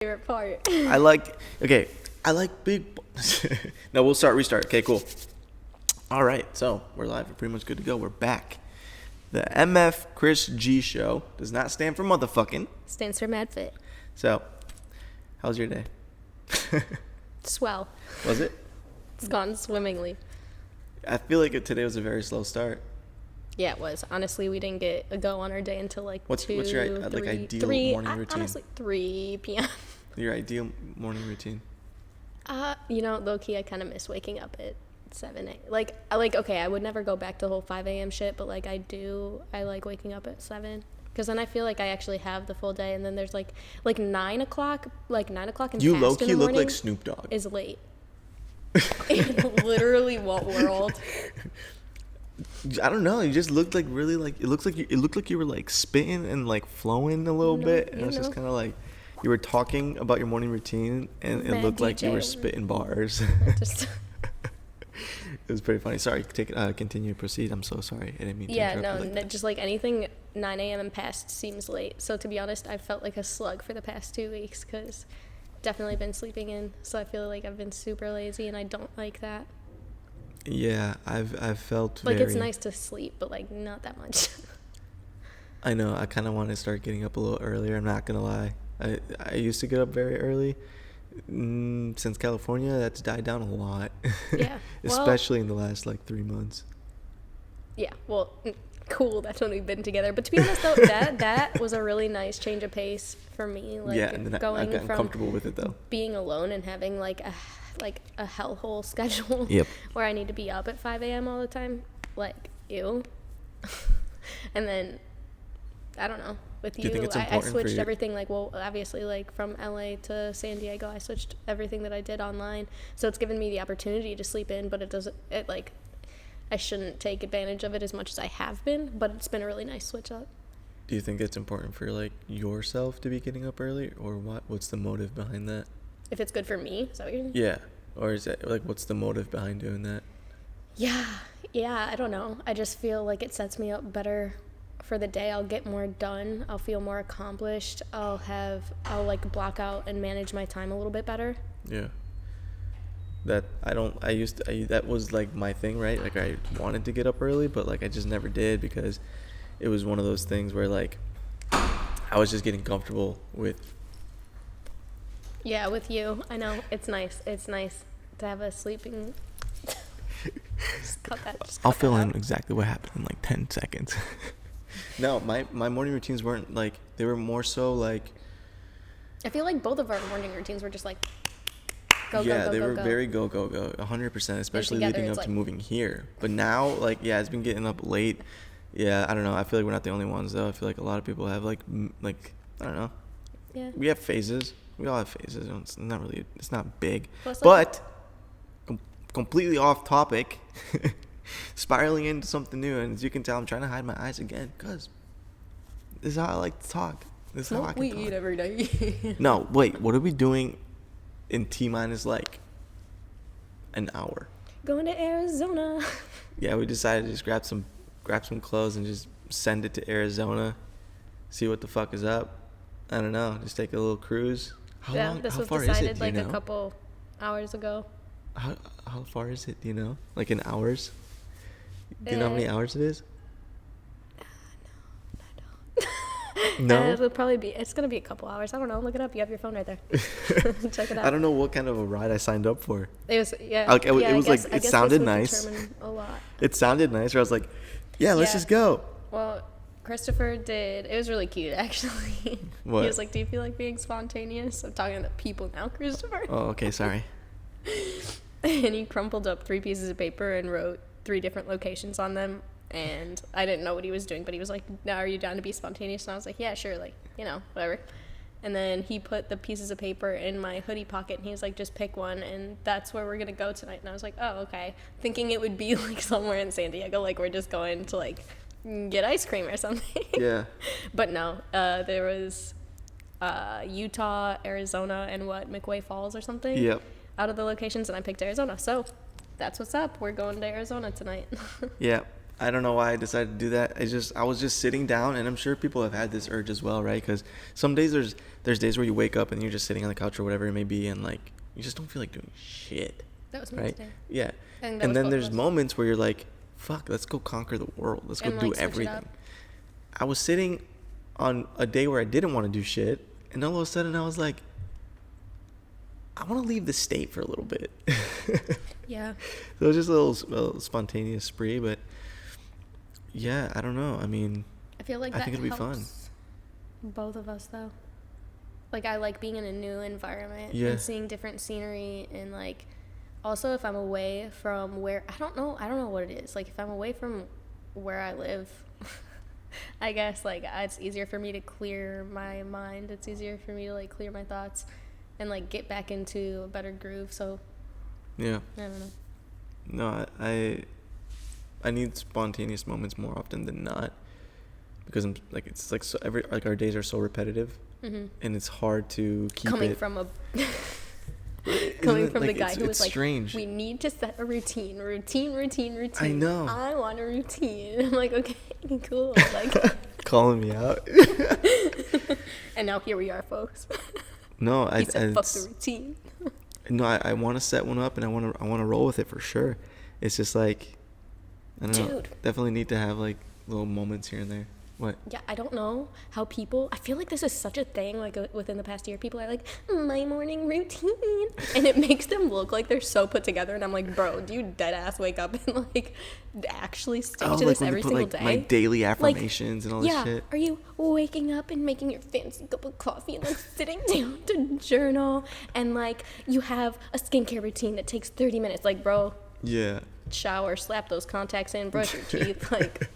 favorite part. I like big. No, we'll restart. Okay, cool. All right, so we're live. We're pretty much good to go. We're back. The MF Chris G show does not stand for motherfucking. Stands for Mad Fit. So, how was your day? Swell. Was it? It's gone swimmingly. I feel like today was a very slow start. Yeah, it was. Honestly, we didn't get a go on our day until like What's your ideal morning routine? Honestly, 3 p.m. Your ideal morning routine? Low key, I kind of miss waking up at 7 a.m. Okay, I would never go back to the whole 5 a.m. shit, but like I like waking up at 7. Because then I feel like I actually have the full day, and then there's like 9 o'clock, and you past low in the key look morning like Snoop Dogg. is late. In literally what world? I don't know. You just looked like really like it looked like you were like spitting and like flowing a little bit. And it was just kind of like you were talking about your morning routine, and it looked like you were spitting bars. It was pretty funny. Sorry, continue, proceed. I'm so sorry. I didn't mean to interrupt. Just like anything 9 a.m. and past seems late. So to be honest, I've felt like a slug for the past 2 weeks because definitely been sleeping in. So I feel like I've been super lazy, and I don't like that. Yeah, I've felt like it's nice to sleep, but like not that much. I know. I kind of want to start getting up a little earlier. I'm not gonna lie. I used to get up very early. Since California, that's died down a lot. Yeah. Especially in the last like 3 months. Yeah. Well, cool. That's when we've been together. But to be honest, though, that was a really nice change of pace for me. Like, yeah, and then I got comfortable with it though. Being alone and having like a hellhole schedule. Yep. Where I need to be up at 5 a.m. all the time. Like, ew. And then, I don't know. With you, I switched everything, obviously, like, from LA to San Diego, I switched everything that I did online. So it's given me the opportunity to sleep in, but I shouldn't take advantage of it as much as I have been, but it's been a really nice switch up. Do you think it's important for, like, yourself to be getting up early, or what's the motive behind that? If it's good for me, is that what you're saying? Yeah. Or is it, like, what's the motive behind doing that? Yeah, I don't know. I just feel like it sets me up better for the day. I'll get more done. I'll feel more accomplished. I'll block out and manage my time a little bit better. Yeah. That was like my thing, right? Like I wanted to get up early, but like I just never did because it was one of those things where like I was just getting comfortable with. Yeah, with you. I know. It's nice. It's nice to have a sleeping. Just cut that. I'll fill in exactly what happened in like 10 seconds. No, my morning routines weren't like, they were more so like. I feel like both of our morning routines were just like go. They were very go, 100%, especially leading up to moving here. But now, like, yeah, it's been getting up late. Yeah, I don't know. I feel like we're not the only ones, though. I feel like a lot of people have, like I don't know. Yeah. We have phases. We all have phases. It's not big. But, completely off topic. Spiraling into something new, and as you can tell, I'm trying to hide my eyes again because this is how I like to talk. This is how I can talk. Eat every day. No, wait. What are we doing in T-minus like an hour? Going to Arizona. Yeah, we decided to just grab some clothes and just send it to Arizona. See what the fuck is up. I don't know. Just take a little cruise. This was decided like a couple hours ago. How far is it? Do you know? Like in hours? Do you know how many hours it is? No, I don't. No? It'll probably be. It's gonna be a couple hours. I don't know. Look it up. You have your phone right there. Check it out. I don't know what kind of a ride I signed up for. It was it sounded nice. A lot. It sounded nice. Where I was like, yeah, let's just go. Well, Christopher did. It was really cute, actually. What? He was like, "Do you feel like being spontaneous?" I'm talking to people now, Christopher. Oh, okay. Sorry. And he crumpled up 3 pieces of paper and wrote 3 different locations on them. And I didn't know what he was doing, but he was like, "Now, are you down to be spontaneous?" And I was like, "Yeah, sure, like, whatever." And then he put the pieces of paper in my hoodie pocket, and he was like, "Just pick one, and that's where we're gonna go tonight." And I was like, "Oh, okay," thinking it would be like somewhere in San Diego, like we're just going to like get ice cream or something. Yeah. But no, there was Utah, Arizona, and McWay Falls or something. Yep. Out of the locations, and I picked Arizona. So that's what's up. We're going to Arizona tonight. Yeah. I don't know why I decided to do that. I was just sitting down, and I'm sure people have had this urge as well, right? Because some days there's days where you wake up and you're just sitting on the couch or whatever it may be, and like you just don't feel like doing shit. That was me right? today. Yeah. And then there's moments where you're like, fuck, let's go conquer the world. Let's go And, do like, switch it everything. up. I was sitting on a day where I didn't want to do shit, and all of a sudden I was like, I want to leave the state for a little bit. Yeah. So it was just a little spontaneous spree, but yeah, I don't know. I mean, I feel like I that think it'll be fun. helps both of us though. Like I like being in a new environment Yeah. and seeing different scenery, and like also if I'm away from where I don't know what it is. Like if I'm away from where I live, I guess like it's easier for me to clear my mind. It's easier for me to like clear my thoughts and like get back into a better groove. So Yeah. I don't know. No, I need spontaneous moments more often than not, because I'm like, it's like so our days are so repetitive, Mm-hmm. and it's hard to keep Coming it. from a Isn't coming it, from the like, guy who was it's like, strange. we need to set a routine. I know. I want a routine. I'm like, okay, cool. Like, Calling me out. and now here we are, folks. No, He said, fuck the routine. No, I want to set one up, and I want to roll with it for sure. It's just like, I don't know. Dude. Definitely need to have like little moments here and there. What? Yeah, I don't know how people, I feel like this is such a thing, like within the past year, people are like, my morning routine. And it makes them look like they're so put together. And I'm like, bro, do you dead ass wake up and like actually stick to this when every they put, single like, day? my daily affirmations and all this Yeah, shit. are you waking up and making your fancy cup of coffee and then sitting down to journal? And like you have a skincare routine that takes 30 minutes. Like, bro, Yeah. shower, slap those contacts in, brush your teeth. Like,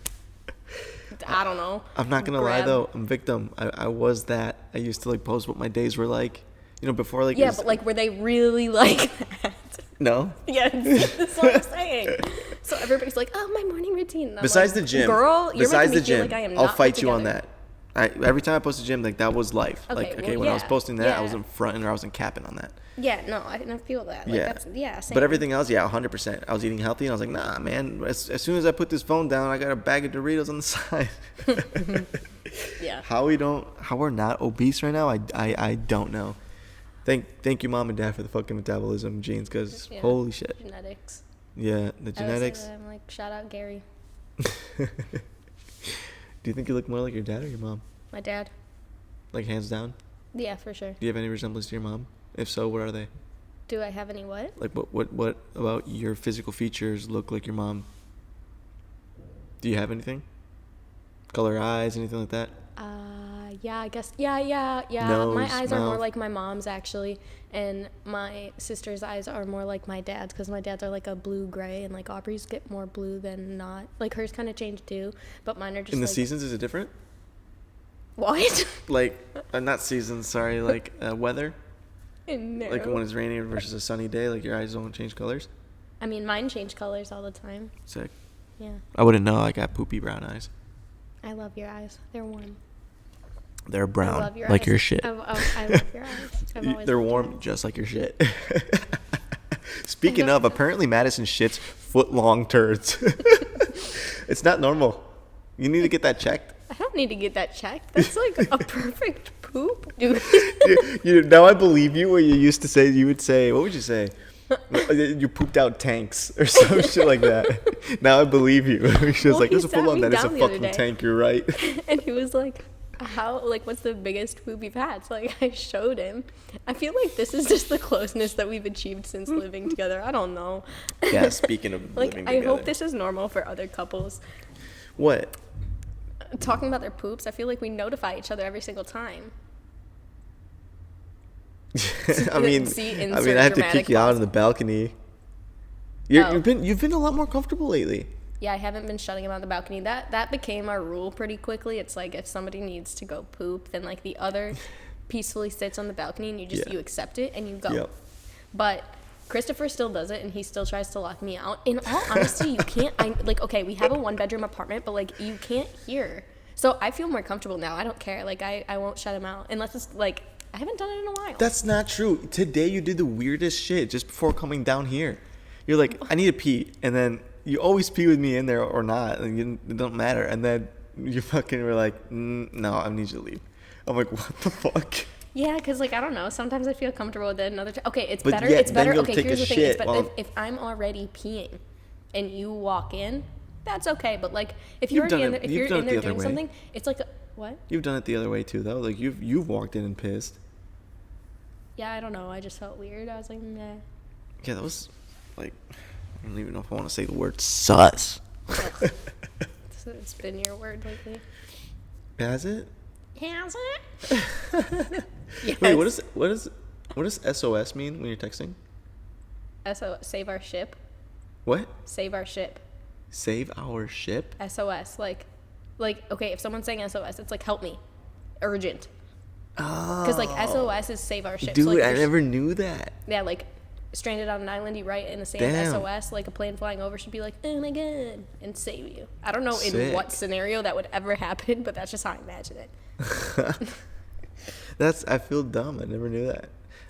I don't know. I'm not gonna lie Grab- though, I'm victim. I was that. I used to like post what my days were like, before like. Yeah, but like, were they really like that? No. Yeah, that's what I'm saying. So everybody's like, "Oh, my morning routine." And I'm Besides like, the gym, girl, you're besides making the me feel gym, like I am I'll not fight put you on together. that. Every time I post a gym, like that was life. Okay, well, when I was yeah, posting that, I yeah. wasn't fronting or I wasn't capping on that. Yeah, no, I didn't feel that. Like, Yeah. that's, yeah, same. But everything else, yeah, 100%. I was eating healthy, and I was like, nah, man. As soon as I put this phone down, I got a bag of Doritos on the side. Yeah. How we're not obese right now, I don't know. Thank you, mom and dad, for the fucking metabolism genes, because Yeah. holy shit. Genetics. Yeah, the I would say genetics. that. I'm like, shout out Gary, Do you think you look more like your dad or your mom? my dad. Like hands down? Yeah, for sure. Do you have any resemblance to your mom? If so, what are they? Do I have any what? Like what about your physical features look like your mom? Do you have anything? Color eyes, anything like that? Yeah, I guess. Yeah. Nose, my eyes are more mouth. like my mom's actually, and my sister's eyes are more like my dad's, because my dad's are like a blue gray, and like Aubrey's get more blue than not. Like hers kind of changed too, but mine are just In the like, seasons, is it different? What? Like, not seasons, sorry, like weather? No. Like when it's raining versus a sunny day, like your eyes don't change colors? I mean, mine change colors all the time. Sick. Yeah. I wouldn't know. I got poopy brown eyes. I love your eyes. They're warm. They're I brown, love your like eyes. your shit. I love your eyes. I've always They're loved your warm, eyes. just like your shit. Speaking I of, don't- apparently Madison shits foot-long turds. It's not normal. You need to get that checked. I don't need to get that checked. That's like a perfect poop, dude. Now I believe you. Where you would say, what would you say? You pooped out tanks or some shit like that. Now I believe you. She was Well, like, he "There's a sat full on me that. It's a down the other fucking day. tank. You're right." And he was like, what's the biggest poop you've had? So like I showed him. I feel like this is just the closeness that we've achieved since living together. I don't know. Yeah. Speaking of Like living I together. hope this is normal for other couples. What? Talking about their poops, I feel like we notify each other every single time. I mean, See, I insert have to dramatic kick you out pause. on the balcony. Oh. You've been a lot more comfortable lately. Yeah, I haven't been shutting him on the balcony. That became our rule pretty quickly. It's like if somebody needs to go poop, then like the other peacefully sits on the balcony and Yeah. you accept it and you go. Yep. But Christopher still does it and he still tries to lock me out. In all honesty, you can't. Okay, we have a 1-bedroom apartment, but like you can't hear. So I feel more comfortable now. I don't care. Like I won't shut him out unless it's like I haven't done it in a while. That's not true. Today you did the weirdest shit just before coming down here. You're like, I need to pee, and then you always pee with me in there or not. Like, it don't matter. And then you fucking were like, no, I need you to leave. I'm like, what the fuck? Yeah, because, like, I don't know. Sometimes I feel comfortable with it. Another time. Okay, it's But better. yeah, It's then better. you'll Okay, take here's a the thing. shit But while- if I'm already peeing and you walk in, that's okay. But, like, if You've you're already done in it- there, if you've you're done in it there the other doing way. something, it's like, what? You've done it the other way too, though. Like you've walked in and pissed. Yeah, I don't know. I just felt weird. I was like, nah. Yeah, that was like, I don't even know if I want to say the word sus. It's been your word lately. Has it? Has it? Yes. Wait, what does SOS mean when you're texting? Save our ship. What? Save our ship. Save our ship? SOS. Like, okay, if someone's saying SOS, it's like, help me. Urgent. Oh. Because, like, SOS is save our ship. Dude, so, like, I you're- never knew that. Yeah, like, stranded on an island, you write in the same Damn. SOS, like a plane flying over should be like, oh my god, and save you. I don't know in Sick. what scenario that would ever happen, but that's just how I imagine it. I feel dumb. I never knew that.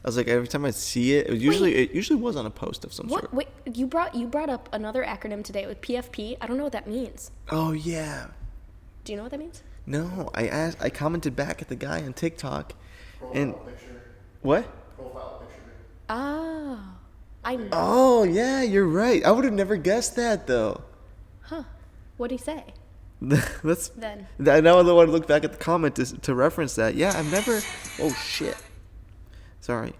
I was like, every time I see it, it usually was on a post of some What? sort. Wait, you brought up another acronym today with PFP. I don't know what that means. Oh yeah. Do you know what that means? No, I commented back at the guy on TikTok, and Picture. what? Profile picture. Oh, I know. Oh yeah, you're right. I would have never guessed that though. Huh. What'd he say? That's Then. I now I want to look back at the comment to reference that. Yeah, I've never. Oh shit. Sorry.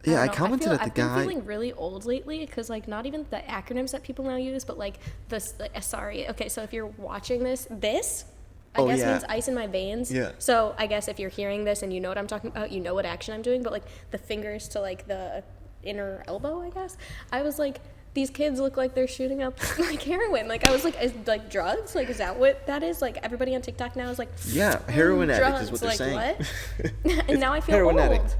Yeah, I don't know. commented at the I've guy. been feeling really old lately because, like, not even the acronyms that people now use, but like this. Sorry. Okay, so if you're watching this, I Oh, guess yeah. means ice in my veins. Yeah. So I guess if you're hearing this and you know what I'm talking about, you know what action I'm doing. But like the fingers to like the inner elbow, I guess. I was like, these kids look like they're shooting up like heroin. Like I was like, is like drugs? Like is that what that is? Like everybody on TikTok now is like, Yeah, heroin addict is drugs. what they're Like saying. what? And now I feel heroin old. addict.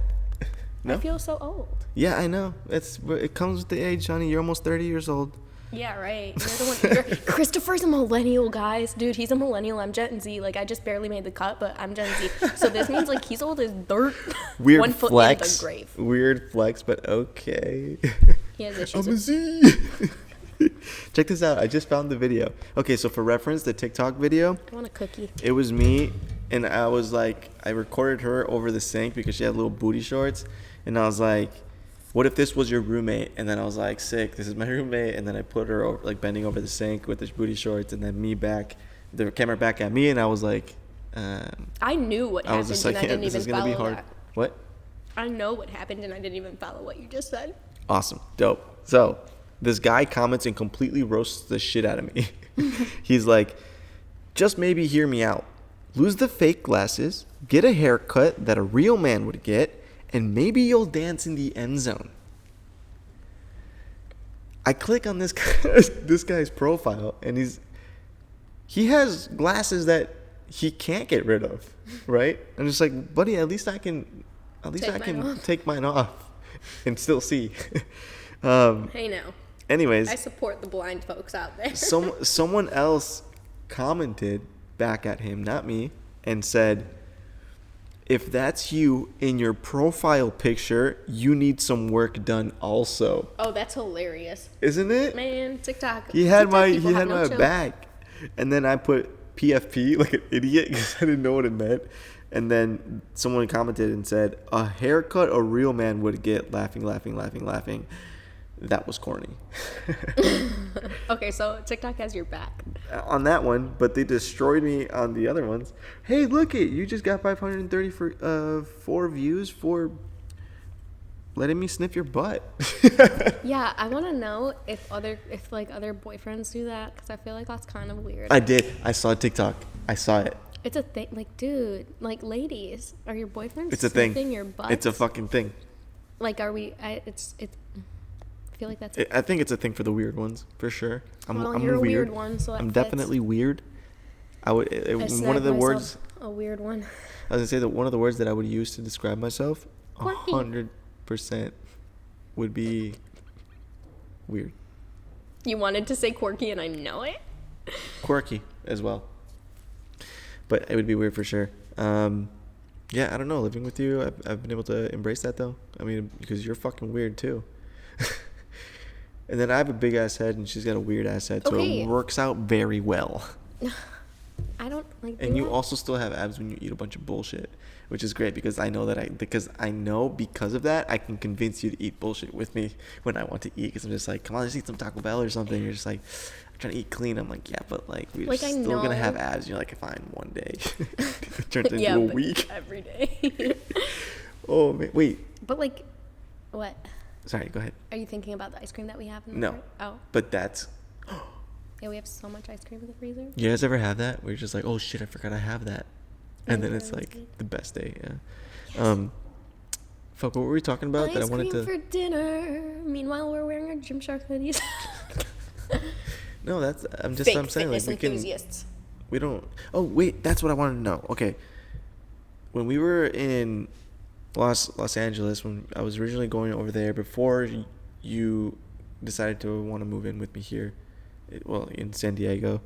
No? I feel so old. Yeah, I know. It comes with the age, Johnny. You're almost 30 years old. Yeah, right. You're the one. Christopher's a millennial, guys. Dude, he's a millennial. I'm Gen Z. Like, I just barely made the cut, but I'm Gen Z. So this means, like, he's old as dirt. Weird 1 foot flex. in the grave. Weird flex, but okay. He has issues. I'm a Z. Check this out. I just found the video. Okay, so for reference, the TikTok video, I want a cookie. it was me, and I was like, I recorded her over the sink because she had little booty shorts, and I was like, what if this was your roommate? And then I was like, sick, this is my roommate. And then I put her over, like bending over the sink with the booty shorts, and then me back, the camera back at me, and I was like, I knew what I was happened, just and like, I didn't this even is gonna follow be hard. that. What? I know what happened, and I didn't even follow what you just said. Awesome. Dope. So this guy comments and completely roasts the shit out of me. He's like, just maybe hear me out. Lose the fake glasses, get a haircut that a real man would get, and maybe you'll dance in the end zone. I click on this guy's profile, and he has glasses that he can't get rid of, right? I'm just like, buddy, at least I can take mine off and still see. Hey, now. Anyways, I support the blind folks out there. someone else commented back at him, not me, and said, if that's you in your profile picture, you need some work done also. Oh, that's hilarious. Isn't it? Man, TikTok. He had TikTok my people have no chill. back. And then I put PFP like an idiot because I didn't know what it meant. And then someone commented and said, a haircut a real man would get, laughing, laughing, laughing, laughing. That was corny. Okay, so TikTok has your back. On that one, but they destroyed me on the other ones. Hey, look it, you just got 534 views for letting me sniff your butt. Yeah, I want to know if other boyfriends do that, because I feel like that's kind of weird. I did. I saw TikTok. I saw it. It's a thing, like, dude, like, ladies, are your boyfriends It's a thing. sniffing your butt? It's a fucking thing. Like, are we? I feel like that's. I think it's a thing for the weird ones, for sure. Well, I'm you're a weird. weird one, so that I'm fits. definitely weird. I would I one snagged of the myself words a weird one. I was gonna say that one of the words that I would use to describe myself, Quirky. 100% would be weird. You wanted to say quirky, and I know it. Quirky as well, but it would be weird for sure. Yeah, I don't know. Living with you, I've been able to embrace that though. I mean, because you're fucking weird too. And then I have a big ass head, and she's got a weird ass head, so Okay. it works out very well. I don't like. And you that. also still have abs when you eat a bunch of bullshit, which is great because I know because of that I can convince you to eat bullshit with me when I want to eat, because I'm just like, come on, let's eat some Taco Bell or something. You're just like, I'm trying to eat clean. I'm like, yeah, but like we're Like, I still gonna have know. abs. You're like, fine, one day. It turns into Yeah, a but week. every day. Oh man, wait. But like, what? Sorry, go ahead. Are you thinking about the ice cream that we have in the No. fridge? Oh, But that's. yeah, we have so much ice cream in the freezer. You guys ever have that? Where you're just like, oh shit, I forgot I have that, and then Yeah, it's that's like good. the best day. Yeah. Fuck, what were we talking about? Ice cream for dinner. Meanwhile, we're wearing our Gymshark hoodies. No, I'm Fake saying like fitness we can. enthusiasts. We don't. Oh wait, that's what I wanted to know. Okay, when we were in Los Angeles, when I was originally going over there before you decided to want to move in with me here, in San Diego,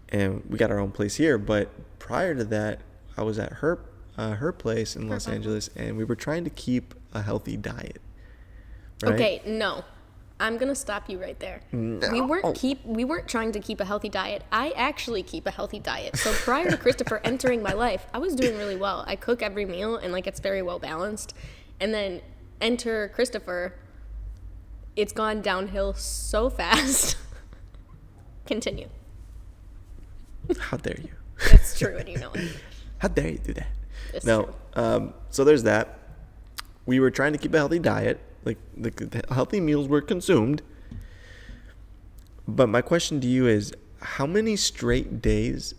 and we got our own place here. But prior to that, I was at her place in Los Angeles, and we were trying to keep a healthy diet. Right? Okay, no. I'm gonna stop you right there. No. We weren't trying to keep a healthy diet. I actually keep a healthy diet. So prior to Christopher entering my life, I was doing really well. I cook every meal and like it's very well balanced. And then enter Christopher, it's gone downhill so fast. Continue. How dare you? That's true, and you know it. How dare you do that? It's No. true. So there's that. We were trying to keep a healthy diet. Like the healthy meals were consumed. But my question to you is, how many straight days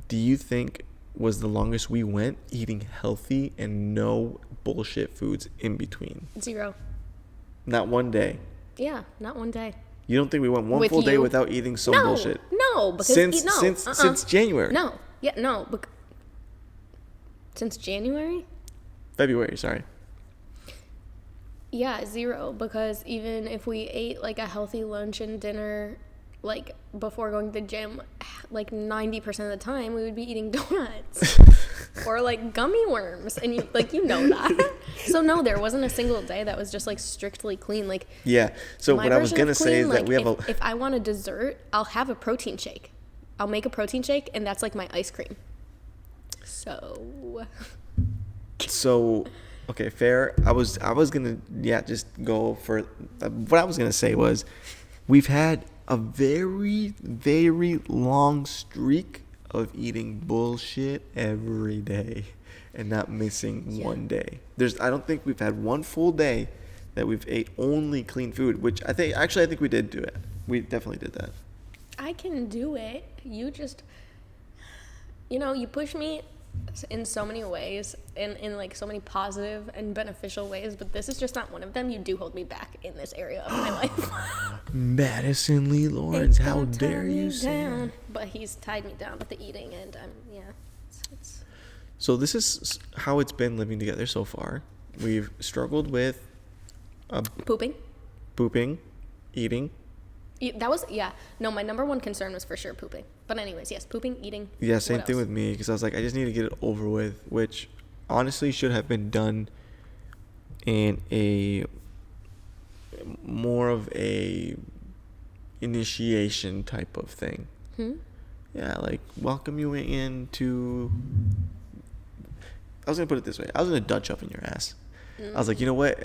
do you think was the longest we went eating healthy and no bullshit foods in between? 0. Not one day. Yeah, not one day. You don't think we went one With full day you? without eating some No, bullshit? no, because Since January. No, yeah, no, since January. February, sorry. Yeah, 0, because even if we ate like a healthy lunch and dinner like before going to the gym, like 90% of the time we would be eating donuts or like gummy worms, and you know that. So no, there wasn't a single day that was just like strictly clean. Like, Yeah. So my what I was version gonna of say is clean, that we have if I want a dessert, I'll have a protein shake. I'll make a protein shake, and that's like my ice cream. So okay, fair. I was gonna just go for what I was gonna say was, we've had a very, very long streak of eating bullshit every day and not missing one day. I don't think we've had one full day that we've ate only clean food, which I think we did do it. We definitely did that. I can do it. You just, you push me in so many ways, in like so many positive and beneficial ways, but this is just not one of them. You do hold me back in this area of my life. Madison Lee Lawrence, It's how gonna tie dare me you say down. that? But he's tied me down with the eating, and it's So this is how it's been living together so far. We've struggled with pooping. pooping, eating. That was, no, my number one concern was for sure pooping. But anyways, yes, pooping, eating. Yeah, same What thing else? with me, because I was like, I just need to get it over with, which honestly should have been done in a more of a initiation type of thing. Yeah, like welcome you into. I was gonna put it this way. I was gonna Dutch up in your ass. I was like, you know what?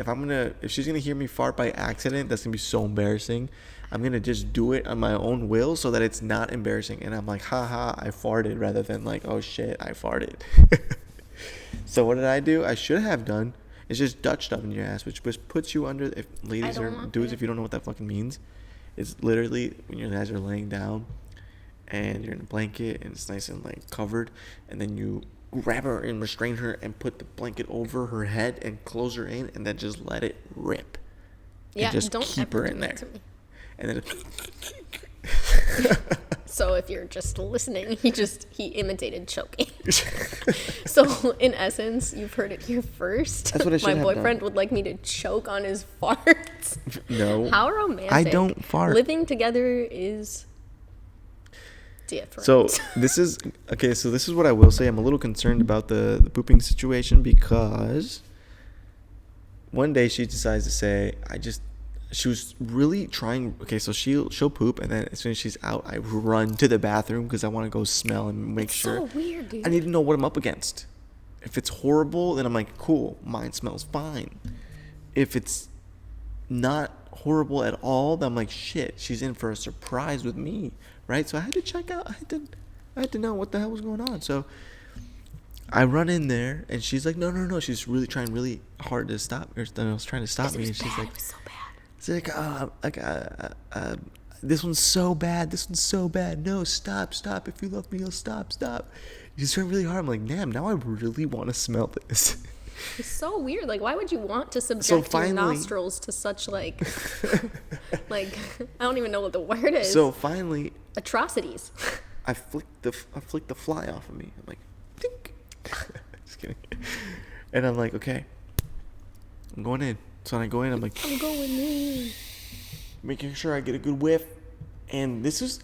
If she's gonna hear me fart by accident, that's gonna be so embarrassing. I'm gonna just do it on my own will so that it's not embarrassing. And I'm like, haha, I farted, rather than like, oh shit, I farted. So what did I do? I should have done is just Dutch stuff in your ass, which puts you under. If ladies don't or want dudes, that. if you don't know what that fucking means, it's literally when your guys are laying down and you're in a blanket and it's nice and like covered, and then you grab her and restrain her and put the blanket over her head and close her in, and then just let it rip. And Yeah, just don't keep ever her do in that there. to me. And then So if you're just listening, he imitated choking. So in essence, you've heard it here first. That's what I should My have boyfriend done. would like me to choke on his farts. No. How romantic. I don't fart. Living together is different. So this is okay. So this is what I will say. I'm a little concerned about the pooping situation, because one day she decides to say, she was really trying. Okay, so she'll poop, and then as soon as she's out, I run to the bathroom because I want to go smell and make sure. So weird, dude. I need to know what I'm up against. If it's horrible, then I'm like, cool, mine smells fine. If it's not horrible at all, then I'm like, shit, she's in for a surprise with me, right? So I had to check out. I had to know what the hell was going on. So I run in there, and she's like, no. She's really trying really hard to stop. Or I was trying to stop me, and she's like, it was so bad. it's like, this one's so bad. This one's so bad. No, stop. If you love me, you'll stop. She's trying really hard. I'm like, damn, now I really want to smell this. It's so weird. Like, why would you want to subject your nostrils to such, like, like, I don't even know what the word is. So finally, atrocities. I flicked the fly off of me. I'm like, dink. Just kidding. And I'm like, okay, I'm going in. So when I go in, I'm like, I'm going in. Making sure I get a good whiff. And this is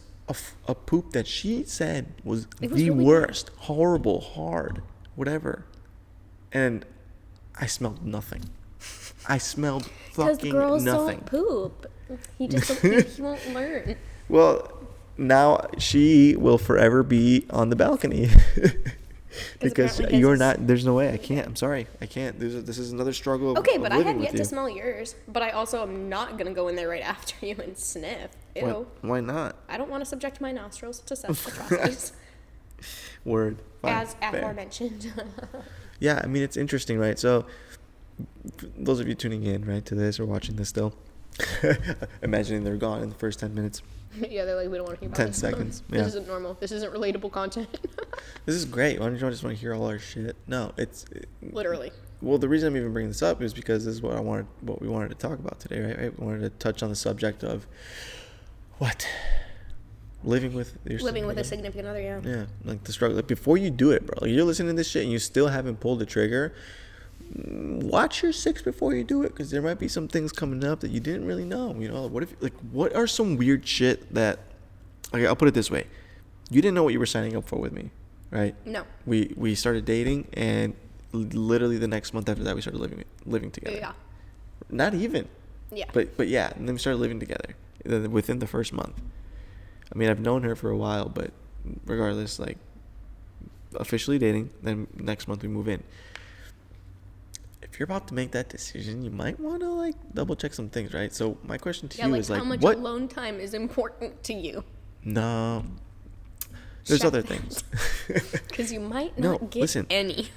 a poop that she said was the really worst, horrible, hard, whatever. And I smelled nothing. I smelled fucking Because girls nothing. don't poop. He won't learn. Well, now she will forever be on the balcony. Because you're not. There's no way. I can't. I'm sorry. I can't. This is another struggle. Okay, of but I living have with yet you. to smell yours. But I also am not gonna go in there right after you and sniff. Ew. Why not? I don't want to subject my nostrils to such atrocities. Word. Fine. As Fair. aforementioned. Yeah, I mean it's interesting, right? So, those of you tuning in, right, to this or watching this still, imagining they're gone in the first 10 minutes. Yeah, they're like, we don't want to hear about 10 this. seconds. This Yeah. isn't normal. This isn't relatable content. This is great. Why don't you just want to hear all our shit? No, Literally. Well, the reason I'm even bringing this up is because this is what we wanted to talk about today, right? We wanted to touch on the subject of what living with a significant other, yeah. Yeah, like the struggle. Like before you do it, bro. Like you're listening to this shit and you still haven't pulled the trigger. Watch your six before you do it, because there might be some things coming up that you didn't really know. You know, what are some weird shit that? Okay, I'll put it this way: you didn't know what you were signing up for with me, right? No. We started dating, and literally the next month after that, we started living together. Yeah. Not even. Yeah. But yeah, and then we started living together within the first month. I mean, I've known her for a while, but regardless, like officially dating. Then next month we move in. If you're about to make that decision, you might want to like double check some things, right? So my question to you is like, how much what alone time is important to you? No, there's Check other that. things. Because you might No, not get listen. any.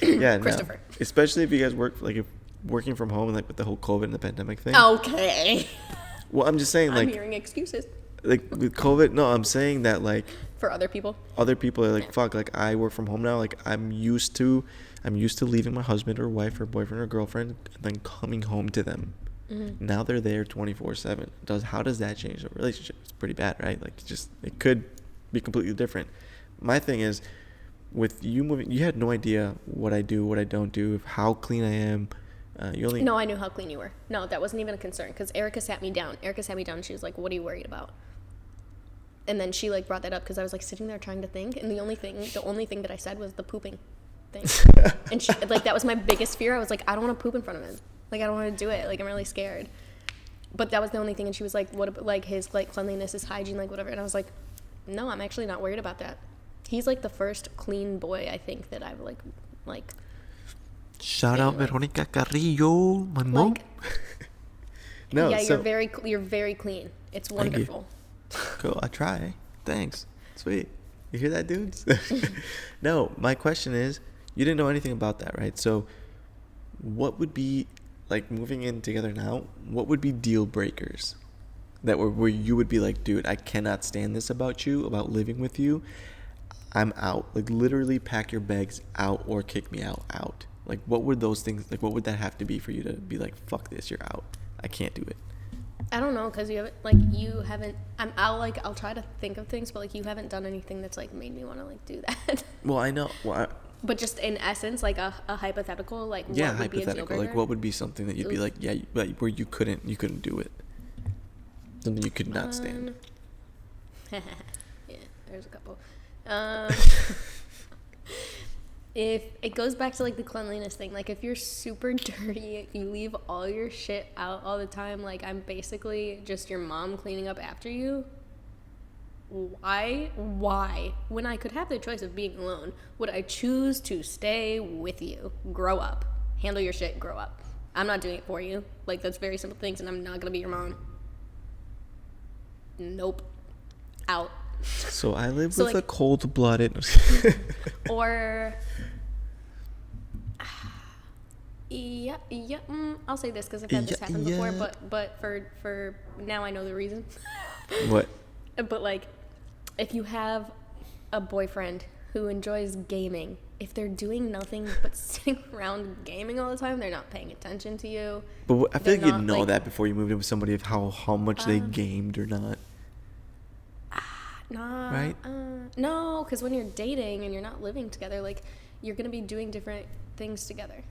Yeah, Christopher. no. Especially if you guys if working from home, like with the whole COVID and the pandemic thing. Okay. Well, I'm just saying, I'm like, hearing excuses like with COVID. No, I'm saying that like for other people. other people are like, fuck, like I work from home now. Like I'm used to leaving my husband or wife or boyfriend or girlfriend and then coming home to them. Mm-hmm. Now they're there 24/7. How does that change the relationship? It's pretty bad, right? Like it could be completely different. My thing is, with you moving, you had no idea what I do, what I don't do, how clean I am. No, I knew how clean you were. No, that wasn't even a concern, because Erica sat me down. And she was like, what are you worried about? And then she like brought that up because I was like sitting there trying to think, and the only thing that I said was the pooping thing. And she, like, that was my biggest fear. I was like, I don't want to poop in front of him. Like, I don't want to do it. Like, I'm really scared. But that was the only thing. And she was like, what about like his like cleanliness, his hygiene, like whatever. And I was like, no, I'm actually not worried about that. He's like the first clean boy I think that I've like Shout out Veronica Carrillo, my mom. Like, No, yeah, so, you're very clean. It's Thank you. wonderful. Cool, I try. Thanks. Sweet. You hear that, dudes? No, my question is, you didn't know anything about that, right? So what would be, like, moving in together now, what would be deal breakers that were where you would be like, dude, I cannot stand this about you, about living with you. I'm out. Like, literally pack your bags out or kick me out. Like, what would those things, like, what would that have to be for you to be like, fuck this, you're out. I can't do it. I don't know, because you haven't. I'll try to think of things, but like you haven't done anything that's like made me want to like do that. Well, I know. Well, But just in essence, like a hypothetical, like yeah, what would be a deal hypothetical. breaker? Like, what would be something that you'd be like, yeah, like, where you couldn't do it, something you could not stand. Yeah, there's a couple. if it goes back to like the cleanliness thing, like if you're super dirty, you leave all your shit out all the time, like I'm basically just your mom cleaning up after you. Why when I could have the choice of being alone would I choose to stay with you? Grow up, handle your shit, grow up. I'm not doing it for you. Like, that's very simple things, and I'm not gonna be your mom. Nope. Out. So I live So, with like, a cold-blooded. Or yeah, I'll say this because I've had this happen before, but for now I know the reason. What? But like, if you have a boyfriend who enjoys gaming, if they're doing nothing but sitting around gaming all the time, they're not paying attention to you. But I feel like They're you'd not, know like, that before you moved in with somebody of how much they gamed or not. Nah, Right? No, because when you're dating and you're not living together, like, you're gonna be doing different things together.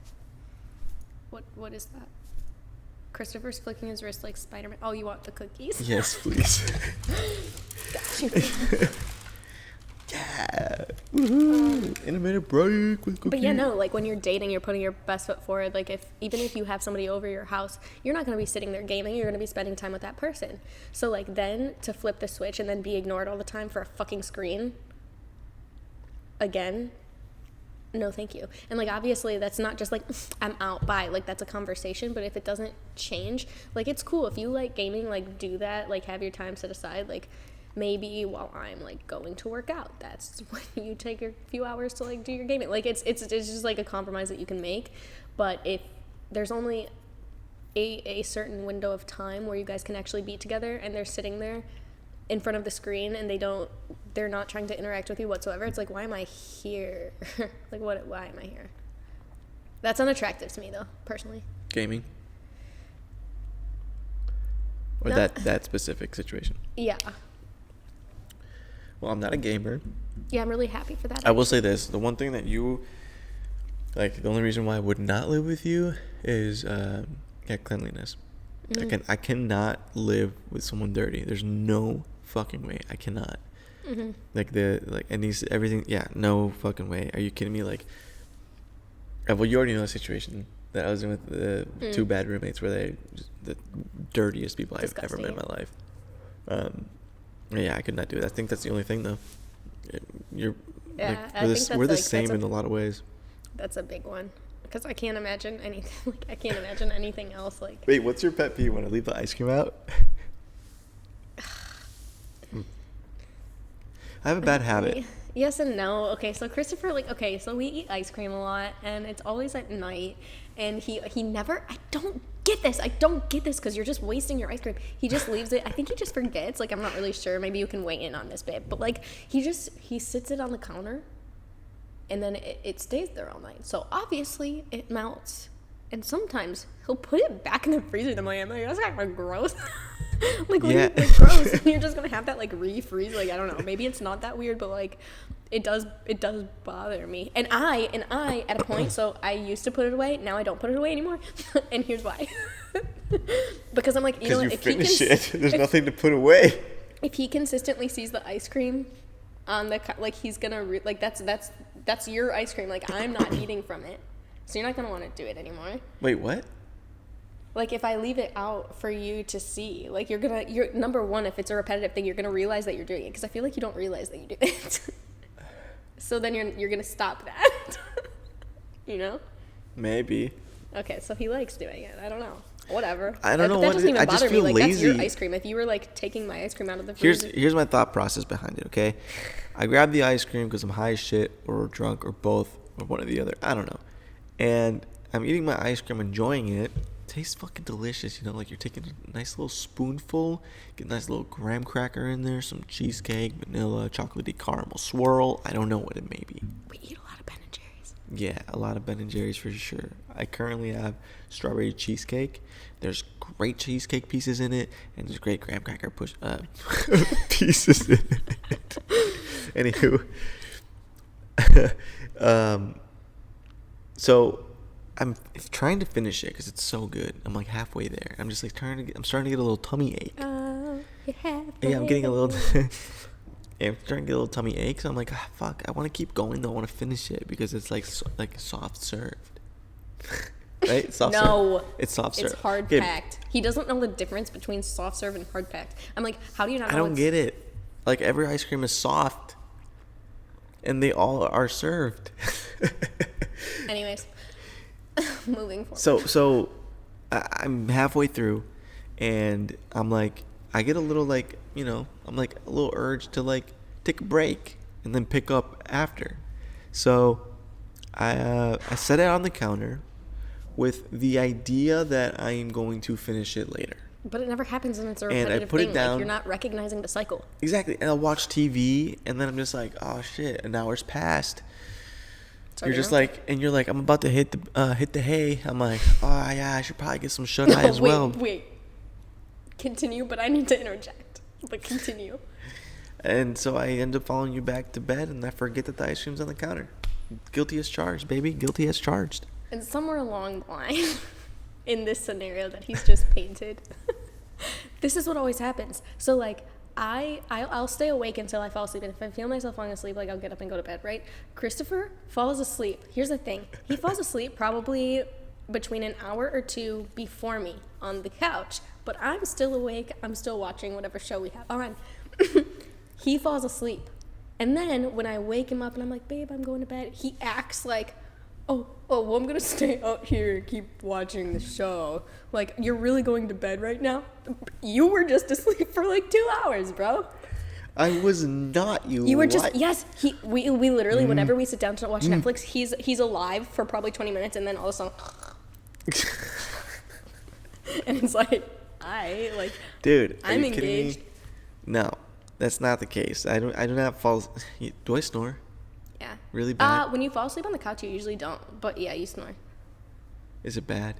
What is that? Christopher's flicking his wrist like Spider-Man. Oh, you want the cookies? Yes, please. Got you. Yeah. Woohoo. Intermittent break with cookies. But yeah, no, like when you're dating, you're putting your best foot forward. Like even if you have somebody over your house, you're not going to be sitting there gaming. You're going to be spending time with that person. So like then to flip the switch and then be ignored all the time for a fucking screen. Again, no thank you. And like obviously that's not just like I'm out, bye. Like that's a conversation. But if it doesn't change, like it's cool if you like gaming, like do that. Like have your time set aside. Like maybe while I'm like going to work out, that's when you take a few hours to like do your gaming. Like it's just like a compromise that you can make. But if there's only a certain window of time where you guys can actually be together and they're sitting there in front of the screen and they're not trying to interact with you whatsoever, it's like, why am I here? Like why am I here? That's unattractive to me though, personally. Gaming? Or No. that specific situation? Yeah. Well, I'm not a gamer. Yeah, I'm really happy for that. I will say this. The one thing that you... Like, the only reason why I would not live with you is cleanliness. Mm-hmm. I cannot live with someone dirty. There's no fucking way. I cannot. Mm-hmm. It needs everything. Yeah, no fucking way. Are you kidding me? Like, well, you already know the situation that I was in with the two bad roommates where they just the dirtiest people I've ever met in my life. Yeah, I could not do it. I think that's the only thing, though. We're the same in a lot of ways. That's a big one because I can't imagine anything. Like I can't imagine anything else. Like, wait, what's your pet peeve? When I leave the ice cream out? I have a bad habit. Yes and no. Okay, so Christopher, so we eat ice cream a lot, and it's always at night, and he never, I don't get this because you're just wasting your ice cream. He just leaves it. I think he just forgets. Like, I'm not really sure. Maybe you can weigh in on this, babe. But like, he sits it on the counter, and then it stays there all night. So obviously it melts, and sometimes he'll put it back in the freezer. I'm like, that's kind of gross. Like, yeah. Like, gross. And you're just gonna have that like refreeze. Like, I don't know. Maybe it's not that weird, but like, it does bother me. And I at a point, so I used to put it away. Now I don't put it away anymore. And here's why. Because I'm like, you know what? If finish it, there's nothing to put away. If he consistently sees the ice cream on the like, he's gonna that's your ice cream. Like, I'm not eating from it, so you're not gonna want to do it anymore. Wait, what? Like, if I leave it out for you to see, like, you're number one, if it's a repetitive thing, you're gonna realize that you're doing it, because I feel like you don't realize that you do it. So then you're gonna stop that. You know? Maybe. Okay, so he likes doing it. I don't know. Whatever. I don't know that what doesn't even I just bother feel me. Like, lazy. that's your ice cream. If you were like taking my ice cream out of the freezer. Here's my thought process behind it. Okay, I grab the ice cream because I'm high as shit or drunk or both or one or the other. I don't know. And I'm eating my ice cream, enjoying it. Tastes fucking delicious, you know, like you're taking a nice little spoonful, get a nice little graham cracker in there, some cheesecake, vanilla, chocolatey caramel swirl. I don't know what it may be. We eat a lot of Ben & Jerry's. Yeah, a lot of Ben & Jerry's for sure. I currently have strawberry cheesecake. There's great cheesecake pieces in it, and there's great graham cracker pieces in it. Anywho, so I'm trying to finish it because it's so good. I'm like halfway there. I'm just like I'm starting to get a little tummy ache. Oh, Yeah, I'm getting a little. And I'm starting to get a little tummy aches. I'm like, fuck, I want to keep going though. I want to finish it because it's like soft served. Right? Soft No. serve. It's soft serve. It's hard packed. He doesn't know the difference between soft serve and hard packed. I'm like, how do you not know? I don't get it. Like, every ice cream is soft. And they all are served. Anyways, moving forward. So I'm halfway through, and I'm like, I get a little like, I'm like a little urge to like take a break and then pick up after. So I set it on the counter with the idea that I am going to finish it later. But it never happens, and it's a And I repetitive put it thing. down. Like, you're not recognizing the cycle. Exactly. And I'll watch TV, and then I'm just like, oh shit, an hour's passed. You're just like, and you're like, I'm about to hit the hay. I'm like, oh yeah, I should probably get some shut eye as well. Wait. Continue, but I need to interject. But continue. And so I end up following you back to bed, and I forget that the ice cream's on the counter. Guilty as charged, baby. Guilty as charged. And somewhere along the line, in this scenario that he's just painted, this is what always happens. So, like, I'll stay awake until I fall asleep. And if I feel myself falling asleep, like, I'll get up and go to bed, right? Christopher falls asleep. Here's the thing. He falls asleep probably between an hour or two before me on the couch. But I'm still awake. I'm still watching whatever show we have on. He falls asleep. And then when I wake him up and I'm like, babe, I'm going to bed, he acts like, well, I'm going to stay out here and keep watching the show. Like, you're really going to bed right now? You were just asleep for like 2 hours, bro. I was not. You were just, yes. We literally, whenever we sit down to watch Netflix, he's alive for probably 20 minutes, and then all of a sudden, and it's like, dude, I'm engaged. No, that's not the case. I do not fall. Do I snore? Yeah. Really bad? When you fall asleep on the couch, you usually don't. But yeah, you snore. Is it bad?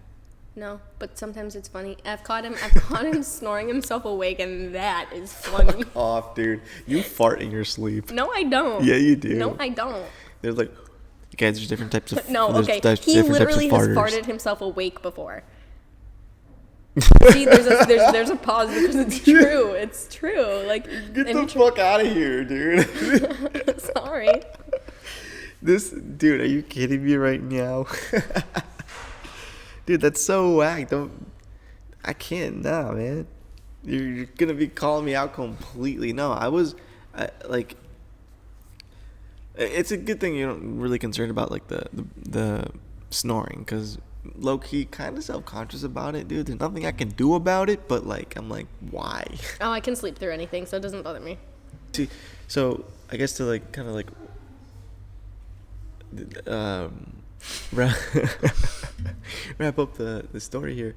No, but sometimes it's funny. I've caught him snoring himself awake, and that is funny. Fuck off, dude. You fart in your sleep. No, I don't. Yeah, you do. No, I don't. There's like, guys, there's different types of. No, okay. There's He different literally types has of farters. farted himself awake before. See, there's a pause because it's true. It's true. Like, Get the fuck out of here, dude. Sorry. Dude, are you kidding me right now? Dude, that's so whack. I can't, nah, man. You're gonna be calling me out completely. No, like, it's a good thing you're not really concerned about, like, the snoring, because low-key kind of self-conscious about it, dude. There's nothing I can do about it, but, like, I'm like, why? Oh, I can sleep through anything, so it doesn't bother me. See, so I guess to, like, kind of, like, wrap up the story here.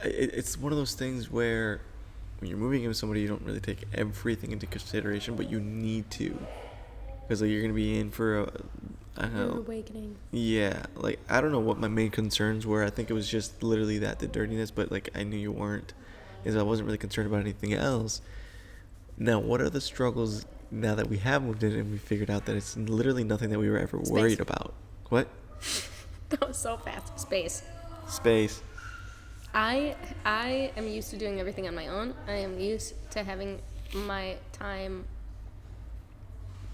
It's one of those things where when you're moving in with somebody, you don't really take everything into consideration, but you need to, because like you're gonna be in for an awakening. Yeah, like I don't know what my main concerns were. I think it was just literally the dirtiness, but like I knew you weren't, is I wasn't really concerned about anything else. Now, what are the struggles now that we have moved in and we figured out that it's literally nothing that we were ever worried about? What? That was so fast. Space. I am used to doing everything on my own. I am used to having my time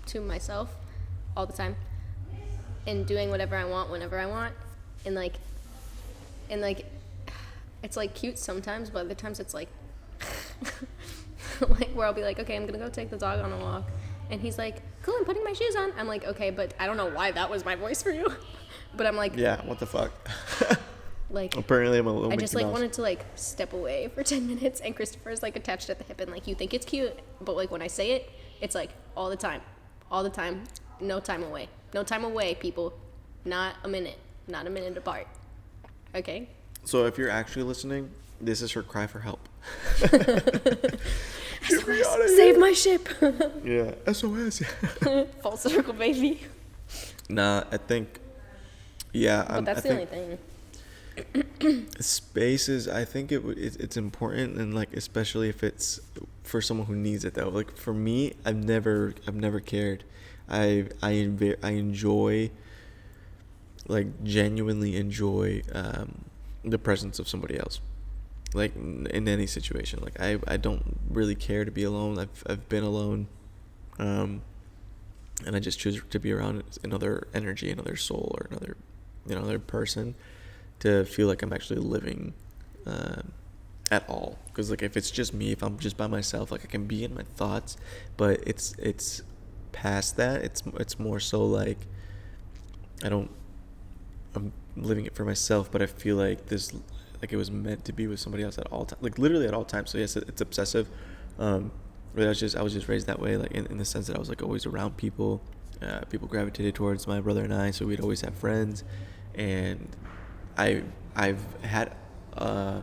to myself all the time and doing whatever I want whenever I want. And like it's like cute sometimes, but other times it's like like where I'll be like, okay, I'm gonna go take the dog on a walk, and he's like, cool, I'm putting my shoes on. I'm like, okay, but I don't know why that was my voice for you. But I'm like, yeah, what the fuck? Like, apparently I'm a little I just Mickey like Mouse. wanted to like step away for 10 minutes, and Christopher's like attached at the hip, and like you think it's cute, but like when I say it, it's like all the time, no time away, people, not a minute apart. Okay. So if you're actually listening, this is her cry for help. SOS, save my ship. Yeah, SOS. Full circle, baby. Nah, I think, yeah. But that's the only thing. Spaces, I think it's important, and like especially if it's for someone who needs it though. Like for me, I've never cared. I enjoy, like genuinely enjoy the presence of somebody else. like in any situation. Like I don't really care to be alone. I've been alone, and I just choose to be around another energy, another soul, or another, another person, to feel like I'm actually living at all. Because like if it's just me, if I'm just by myself, like I can be in my thoughts, but it's past that. It's more so like I'm living it for myself, but I feel like this, like it was meant to be with somebody else at all times, like literally at all times. So yes, it's obsessive. But I was just raised that way, like in the sense that I was like always around people. People gravitated towards my brother and I, so we'd always have friends, and I've had a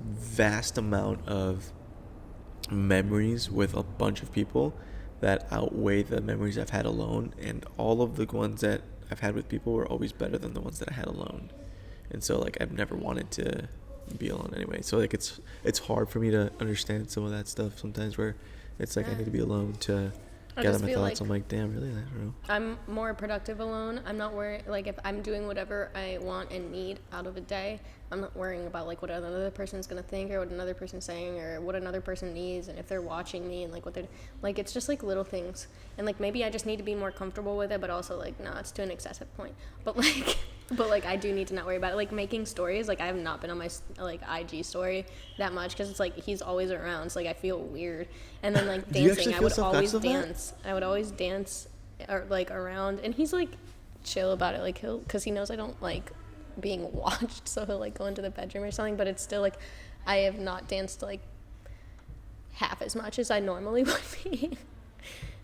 vast amount of memories with a bunch of people that outweigh the memories I've had alone, and all of the ones that I've had with people were always better than the ones that I had alone. And so like I've never wanted to be alone anyway. So like it's hard for me to understand some of that stuff sometimes, where it's like I need to be alone to gather my thoughts. Like, I'm like, damn, really? I don't know. I'm more productive alone. I'm not worried, like if I'm doing whatever I want and need out of a day, I'm not worrying about like what another person's gonna think, or what another person's saying, or what another person needs, and if they're watching me, and like what they're like. It's just like little things, and like maybe I just need to be more comfortable with it, but also like no, it's to an excessive point. But like I do need to not worry about it. Like making stories, like I have not been on my like IG story that much, because it's like he's always around, so like I feel weird. And then like dancing, I would always dance or like around, and he's like chill about it, like because he knows I don't like being watched, so he'll like go into the bedroom or something. But it's still like I have not danced like half as much as I normally would be.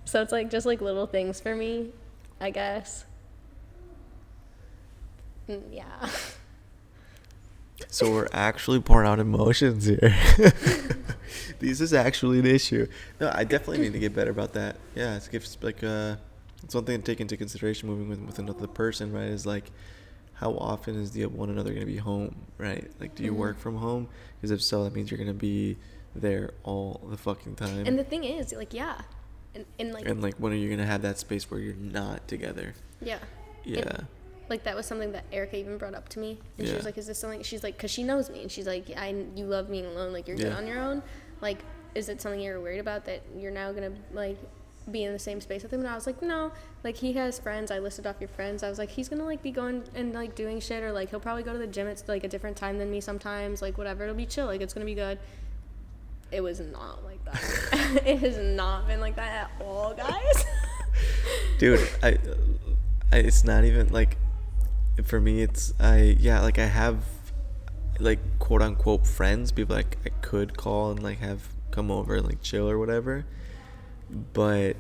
So it's like just like little things for me, I guess. Yeah. So we're actually pouring out emotions here. This is actually an issue. No, I definitely need to get better about that. Yeah, it's like it's one thing to take into consideration moving with another person, right? Is like, how often is the one another going to be home, right? Like, do you work from home? Because if so, that means you're going to be there all the fucking time. And the thing is, like, yeah. And like, when are you going to have that space where you're not together? Yeah. Yeah. And, like, that was something that Erica even brought up to me. And she was like, is this something? She's like, because she knows me. And she's like, you love being alone. Like, you're good on your own. Like, is it something you're worried about, that you're now going to, like, be in the same space with him? And I was like, no. Like, he has friends. I listed off your friends. I was like, he's going to, like, be going and, like, doing shit. Or, like, he'll probably go to the gym at, like, a different time than me sometimes. Like, whatever. It'll be chill. Like, it's going to be good. It was not like that. It has not been like that at all, guys. Dude, I it's not even, like, for me, it's, I have, like, quote unquote friends, people like I could call and, like, have come over and, like, chill or whatever, but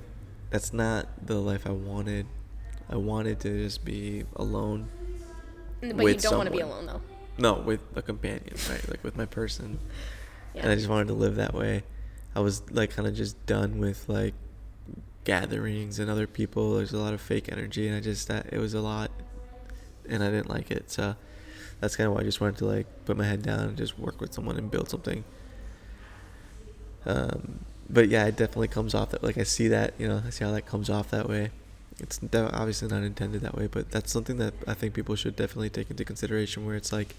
that's not the life I wanted. I wanted to just be alone. But you don't want to be alone, though. No, with a companion, right? Like, with my person. Yeah. And I just wanted to live that way. I was, like, kind of just done with, like, gatherings and other people. There's a lot of fake energy, and it was a lot, and I didn't like it. So that's kind of why I just wanted to, like, put my head down and just work with someone and build something. But yeah, it definitely comes off that, like, I see that, I see how that comes off that way. It's obviously not intended that way, but that's something that I think people should definitely take into consideration, where it's like,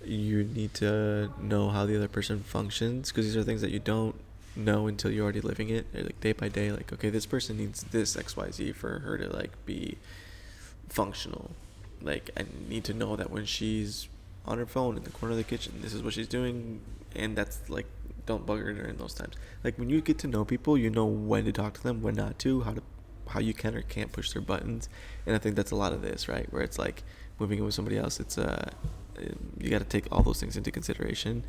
you need to know how the other person functions, because these are things that you don't know until you're already living it, like, day by day. Like, okay, this person needs this XYZ for her to, like, be functional. Like, I need to know that when she's on her phone in the corner of the kitchen, this is what she's doing, and that's, like, don't bug her during those times. Like, when you get to know people, you know when to talk to them, when not to, how you can or can't push their buttons. And I think that's a lot of this, right? Where it's like moving in with somebody else, it's you got to take all those things into consideration,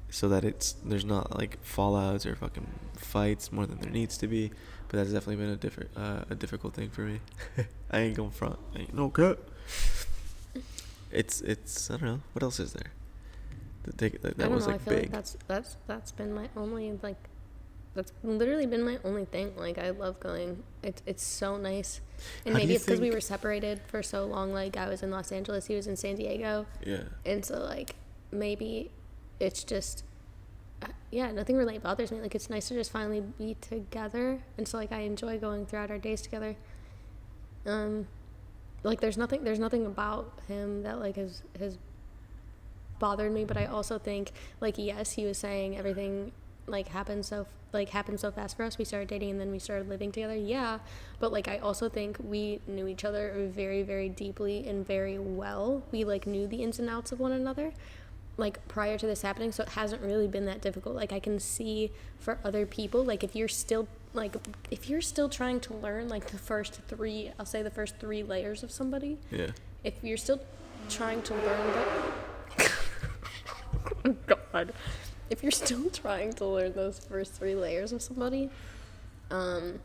so that there's not, like, fallouts or fucking fights more than there needs to be. But that's definitely been a difficult thing for me. I ain't gonna front. I ain't no cut. It's I don't know, what else is there that was, like, I feel big. like that's been my only, like, that's literally been my only thing. Like, I love going. It's so nice. And maybe it's because we were separated for so long. Like, I was in Los Angeles, he was in San Diego. Yeah. And so, like, maybe it's just, nothing really bothers me. Like, it's nice to just finally be together. And so, like, I enjoy going throughout our days together. Like, there's nothing about him that, like, has bothered me, but I also think, like, yes, he was saying everything like happened so fast for us. We started dating and then we started living together. Yeah, but like I also think we knew each other very, very deeply and very well. We like knew the ins and outs of one another like prior to this happening, so it hasn't really been that difficult. Like I can see for other people, like if you're still trying to learn like the first three layers of somebody. Yeah. If you're still trying to learn that God. If you're still trying to learn those first 3 layers of somebody, and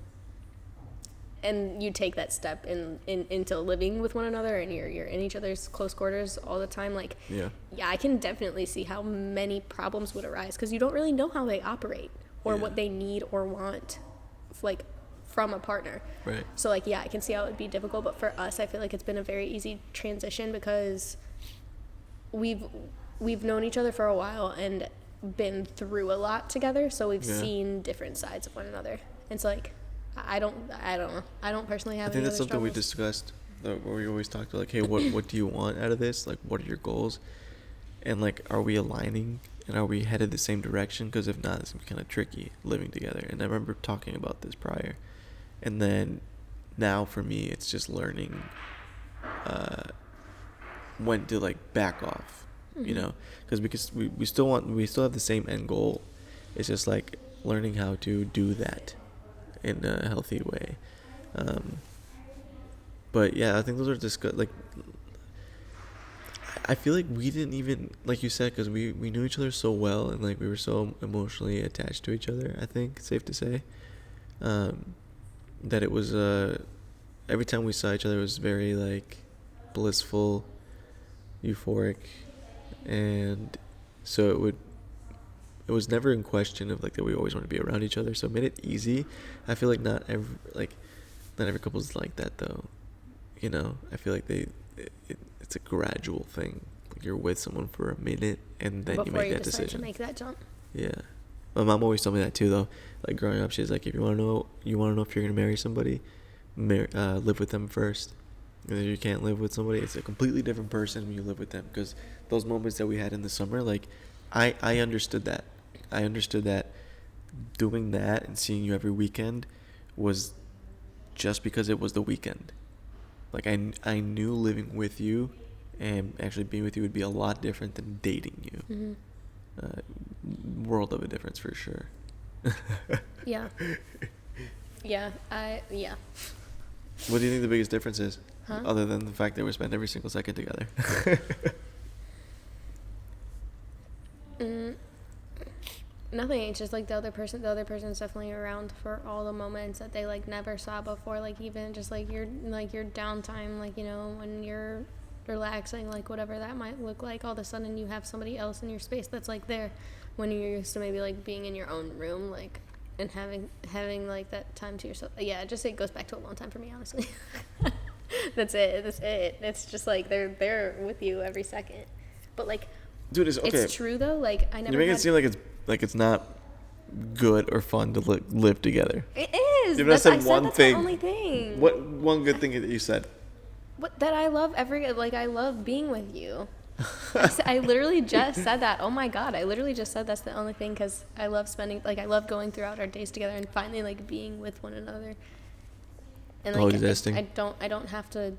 you take that step into living with one another and you're in each other's close quarters all the time, like, yeah, I can definitely see how many problems would arise because you don't really know how they operate or what they need or want, like, from a partner. Right. So, like, yeah, I can see how it would be difficult, but for us, I feel like it's been a very easy transition because we've known each other for a while and been through a lot together, so we've seen different sides of one another. And so like I don't know. I don't personally have. I think that's something we discussed, where we always talked about, like, hey, what do you want out of this? Like, what are your goals? And like, are we aligning? And are we headed the same direction? Because if not, it's kind of tricky living together. And I remember talking about this prior. And then now for me, it's just learning when to like back off. You know, because we still have the same end goal. It's just like learning how to do that in a healthy way. But yeah, I think those are like, I feel like we didn't even, like you said, because we knew each other so well and like we were so emotionally attached to each other. I think it's safe to say that it was every time we saw each other, it was very like blissful, euphoric. And so it was never in question of like that we always want to be around each other, so it made it easy. I feel like not every couple's like that though, you know. I feel like it's a gradual thing. Like you're with someone for a minute and then you make that decision. To make that jump. Yeah, my mom always told me that too though. Like growing up, she's like, if you want to know if you're gonna marry somebody, live with them first. And if you can't live with somebody, it's a completely different person when you live with them. Because those moments that we had in the summer, like, I understood that. I understood that doing that and seeing you every weekend was just because it was the weekend. Like, I knew living with you and actually being with you would be a lot different than dating you. World of a difference for sure. Yeah. Yeah. What do you think the biggest difference is? Huh? Other than the fact that we spend every single second together. Nothing. It's just like the other person's definitely around for all the moments that they like never saw before. Like even just like your downtime, like, you know, when you're relaxing, like whatever that might look like, all of a sudden you have somebody else in your space that's like there when you're used to maybe like being in your own room, like, and having like that time to yourself. Yeah, it goes back to a long time for me, honestly. That's it. It's just like they're there with you every second. But like, dude, it's okay. It's true though. Like I never. You make it seem like it's not good or fun to live together. It is. You've not said one that's thing. The only thing. What one good thing that you said? That I love I love being with you. I literally just said that. Oh my God, I literally just said that's the only thing because I love I love going throughout our days together and finally like being with one another. And like I don't have to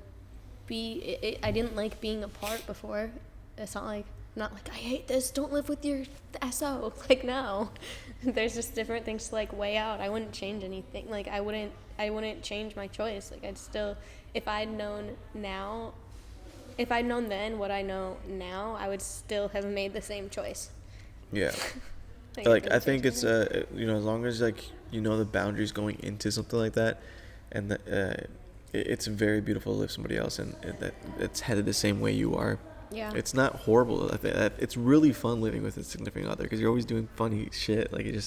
be. I didn't like being apart before. It's not like I hate this. Don't live with your SO. Like no, there's just different things to like weigh out. I wouldn't change anything. Like I wouldn't change my choice. Like I'd still, if I'd known then what I know now, I would still have made the same choice. Yeah. I think it's as long as like you know the boundaries going into something like that, and that it's very beautiful to live somebody else and that it's headed the same way you are. Yeah. It's not horrible. It's really fun living with a significant other because you're always doing funny shit. Like you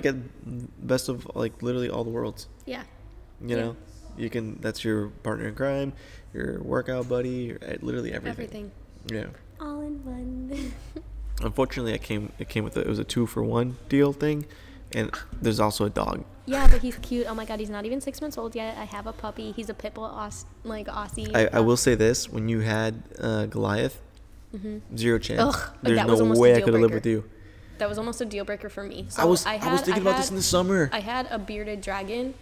get best of like literally all the worlds. Yeah. You know, that's your partner in crime, your workout buddy, literally everything. Yeah. All in one. Unfortunately, it came with it was a 2-for-1 deal thing, and there's also a dog. Yeah, but he's cute. Oh my God, he's not even 6 months old yet. I have a puppy. He's a pit bull Aussie. I will say this: when you had Goliath, 0 chance. Ugh, like, There's that was no almost a way I deal could have lived breaker. with you. That was almost a deal breaker for me. So I was thinking about this in the summer. I had a bearded dragon,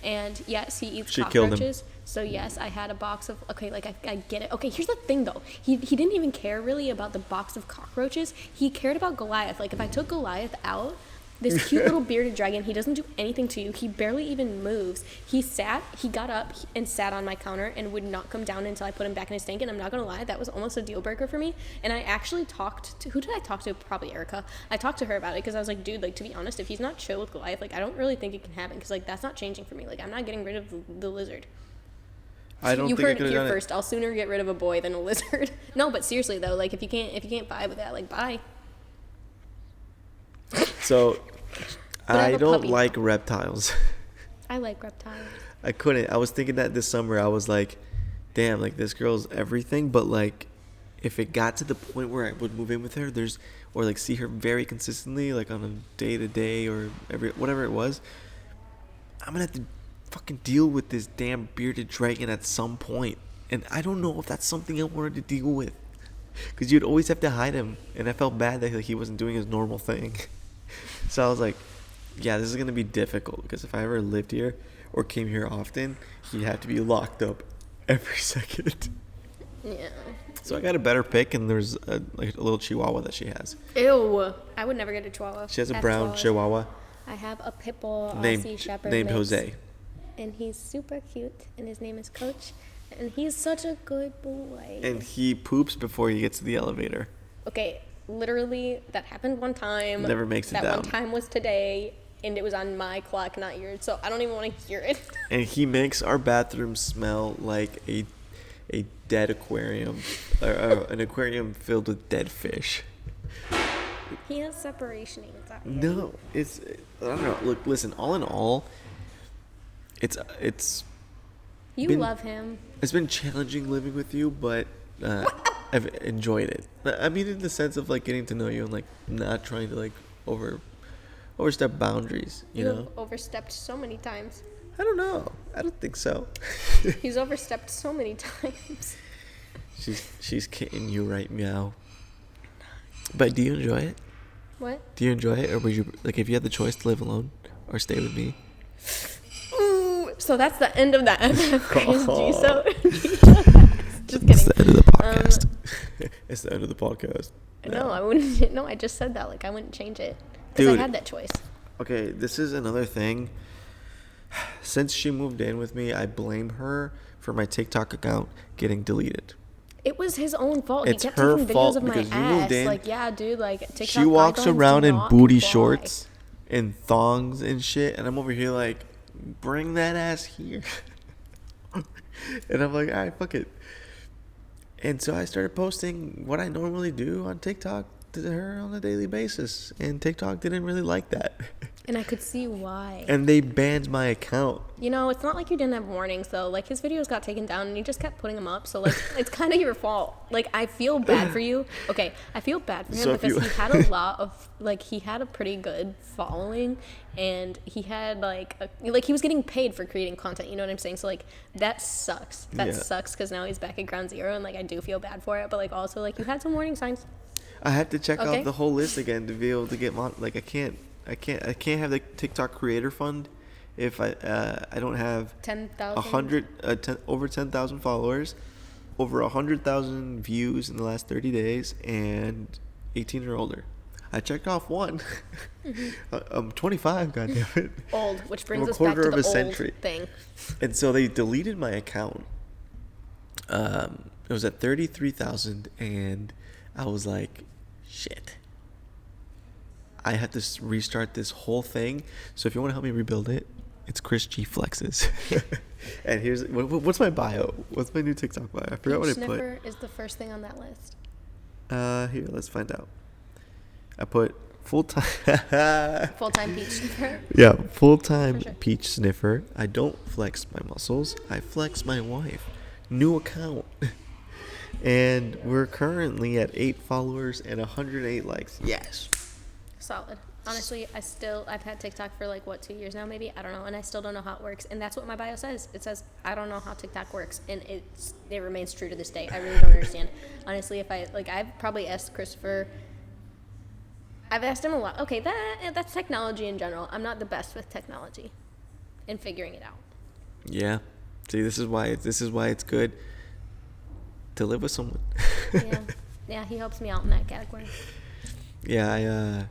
and yes, he eats She killed him. cockroaches. So yes, I had a box of, okay, like I get it. Okay, here's the thing though. He didn't even care really about the box of cockroaches. He cared about Goliath. Like if I took Goliath out, this cute little bearded dragon, he doesn't do anything to you. He barely even moves. He got up and sat on my counter and would not come down until I put him back in his tank. And I'm not going to lie, that was almost a deal breaker for me. And I actually talked to, who did I talk to? Probably Erica. I talked to her about it because I was like, dude, like to be honest, if he's not chill with Goliath, like I don't really think it can happen because like that's not changing for me. Like I'm not getting rid of the lizard. I don't You think I heard could it have here done first. I'll sooner get rid of a boy than a lizard. No, but seriously though, like if you can't vibe with that, like bye. So But I I have a don't puppy. like reptiles. I like reptiles. I couldn't. I was thinking that this summer. I was like, damn, like this girl's everything. But like, if it got to the point where I would move in with her, or like see her very consistently, like on a day to day or whatever it was, I'm gonna have to fucking deal with this damn bearded dragon at some point. And I don't know if that's something I wanted to deal with, because you'd always have to hide him, and I felt bad that like, he wasn't doing his normal thing. So I was like, yeah, this is gonna be difficult, because if I ever lived here or came here often, he'd have to be locked up every second. Yeah. So I got a better pick, and there's a little Chihuahua that she has. Ew. I would never get a Chihuahua. She has a I have brown Chihuahuas. Chihuahua I have a pit bull Aussie named Shepherd named mix, Jose. and he's super cute, and his name is Coach, and he's such a good boy. And he poops before he gets to the elevator. Okay, literally, that happened one time. Never makes it that down. one time was today, and it was on my clock, not yours, so I don't even want to hear it. And he makes our bathroom smell like a dead aquarium, or an aquarium filled with dead fish. He has separation anxiety. No, it's, I don't know. Look, listen. All in all, it's You been- love him. it's been challenging living with you, but I've enjoyed it. I mean, in the sense of like getting to know you and like not trying to like overstep boundaries. You know, have overstepped so many times. I don't know. I don't think so. He's overstepped so many times. She's kidding you, right? Meow. But do you enjoy it? What? Do you enjoy it, or would you like if you had the choice to live alone or stay with me? Ooh, so that's the end of that MFG. So just It's the kidding. end of the podcast. It's the end of the podcast. No, I wouldn't. No, I just said that. Like I wouldn't change it because I Dude. had that choice. Okay, this is another thing. Since she moved in with me, I blame her for my TikTok account getting deleted. It was his own fault. It's he kept her taking fault videos of my because you ass. moved in. Like, yeah, dude. Like, TikTok She walks guidelines around do in not booty apply. shorts and thongs and shit, and I'm over here like, bring that ass here. And I'm like, all right, fuck it. And so I started posting what I normally do on TikTok to her on a daily basis, and TikTok didn't really like that. And I could see why. And they banned my account. You know, it's not like you didn't have warnings, though. Like, his videos got taken down, and you just kept putting them up. So, like, it's kind of your fault. Like, I feel bad for you. Okay, I feel bad for him So if because you- he had a lot of, like, he had a pretty good following, and he had, like, he was getting paid for creating content. You know what I'm saying? So, like, that sucks. That Yeah. sucks because now he's back at ground zero, and, like, I do feel bad for it. But, like, also, like, you had some warning signs. I have to check Okay. off the whole list again to be able to get like I can't have the TikTok creator fund if I don't have 10,000. over 10,000 followers, over 100,000 views in the last 30 days, and 18 or older. I checked off one. I'm 25, goddammit. Old, which brings I'm a us back quarter to of the a old century. thing. And so they deleted my account. It was at 33,000, and I was like, shit. I have to restart this whole thing. So if you want to help me rebuild it, it's Chris G Flexes. And here's what's my bio? What's my new TikTok bio? I forgot what I put. Sniffer is the first thing on that list. Here, let's find out. I put full-time. Full-time peach sniffer. Yeah, full-time For sure. peach sniffer. I don't flex my muscles. I flex my wife. New account. And we're currently at 8 followers and 108 likes. Yes. Solid. Honestly, I've had TikTok for like, what, 2 years now, maybe? I don't know. And I still don't know how it works. And that's what my bio says. It says, I don't know how TikTok works. And it remains true to this day. I really don't understand. Honestly, I've probably asked Christopher, I've asked him a lot. Okay, that's technology in general. I'm not the best with technology and figuring it out. Yeah. See, this is why it's good to live with someone. Yeah. Yeah, he helps me out in that category. Yeah,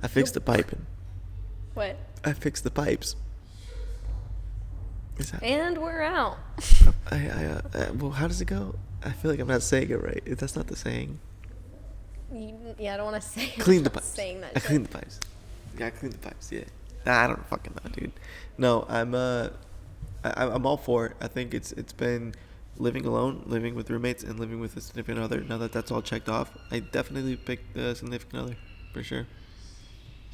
I fixed the piping. What? I fixed the pipes. And we're out. Well, how does it go? I feel like I'm not saying it right. That's not the saying. Yeah, I don't want to say. Clean the pipes. Saying that. I cleaned the pipes. Yeah, I cleaned the pipes. Yeah. Nah, I don't fucking know, dude. No, I'm all for it. I think it's been living alone, living with roommates, and living with a significant other. Now that that's all checked off, I definitely picked the significant other for sure.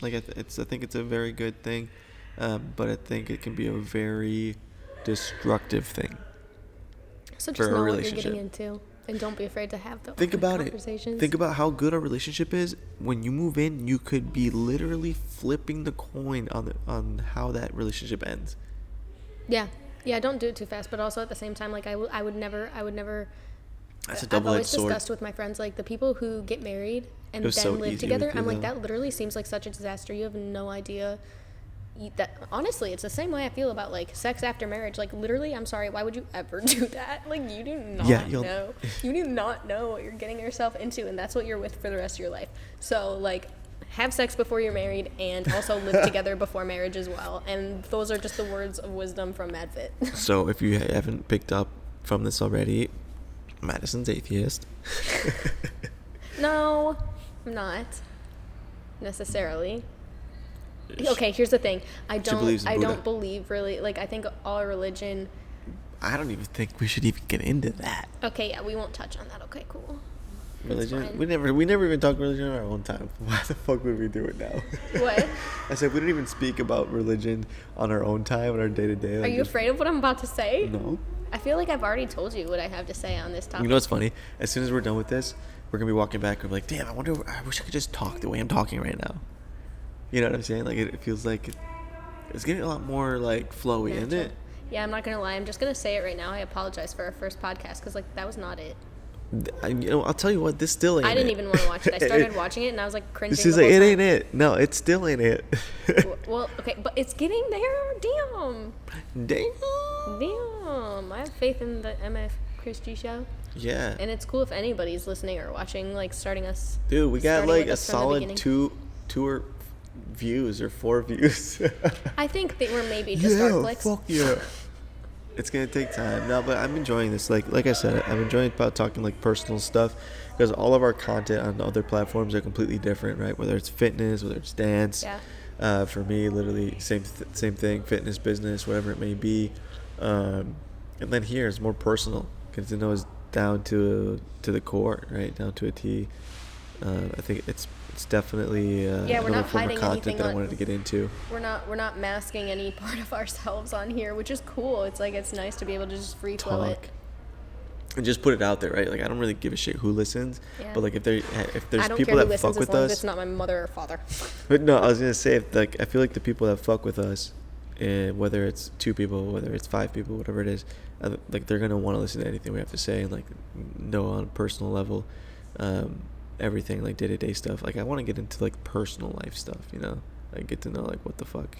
Like I think it's a very good thing, but I think it can be a very destructive thing. So just know what you're getting into, and don't be afraid to have the conversations. Think about how good our relationship is. When you move in, you could be literally flipping the coin on how that relationship ends. Yeah, don't do it too fast. But also at the same time, like I would never. That's a double-edged sword. I've always discussed with my friends, like the people who get married and then live together. I'm like, that literally seems like such a disaster. You have no idea. That honestly, it's the same way I feel about like sex after marriage. Like literally, I'm sorry, why would you ever do that? Like you do not know. You do not know what you're getting yourself into, and that's what you're with for the rest of your life. So like, have sex before you're married, and also live together before marriage as well. And those are just the words of wisdom from MadFit. So if you haven't picked up from this already, Madison's atheist. No, I'm not necessarily. Okay, here's the thing. I don't believe really, like, I think all religion. I don't even think we should even get into that. Okay, yeah, we won't touch on that. Okay, cool. Religion? We never even talked religion on our own time. Why the fuck would we do it now? What? I said we didn't even speak about religion on our own time, on our day-to-day. Are you afraid of what I'm about to say? No. I feel like I've already told you what I have to say on this topic. You know what's funny? As soon as we're done with this, we're going to be walking back and we're like, damn, I wish I could just talk the way I'm talking right now. You know what I'm saying? Like, it feels like it's getting a lot more, like, flowy, isn't it? Yeah, I'm not going to lie. I'm just going to say it right now. I apologize for our first podcast because, like, that was not it. I'll tell you what, this still ain't it. I didn't even want to watch it. I started watching it, and I was, like, cringing. She's like, it ain't it. No, it still ain't it. Well, okay, but it's getting there. Damn. I have faith in the MF Christie show. Yeah. And it's cool if anybody's listening or watching, like, starting us. Dude, we got, like, a solid two or views or 4 views. I think they were maybe just our clicks. Fuck yeah. It's gonna take time. No, but I'm enjoying this. Like I said, I'm enjoying about talking like personal stuff because all of our content on other platforms are completely different, right? Whether it's fitness, whether it's dance. Yeah. For me, literally same thing, fitness, business, whatever it may be. And then here it's more personal. Get to know is down to the core, right? Down to a T. I think it's definitely we're not form hiding of content anything that I wanted to get into. We're not masking any part of ourselves on here, which is cool. It's like it's nice to be able to just free flow it and just put it out there, right? Like I don't really give a shit who listens, but like if there's people that fuck with us, it's not my mother or father. But no, I was gonna say I feel like the people that fuck with us, and whether it's 2 people, whether it's 5 people, whatever it is, like they're gonna want to listen to anything we have to say and like know on a personal level. Everything like day-to-day stuff. Like I want to get into like personal life stuff, you know, like get to know like what the fuck,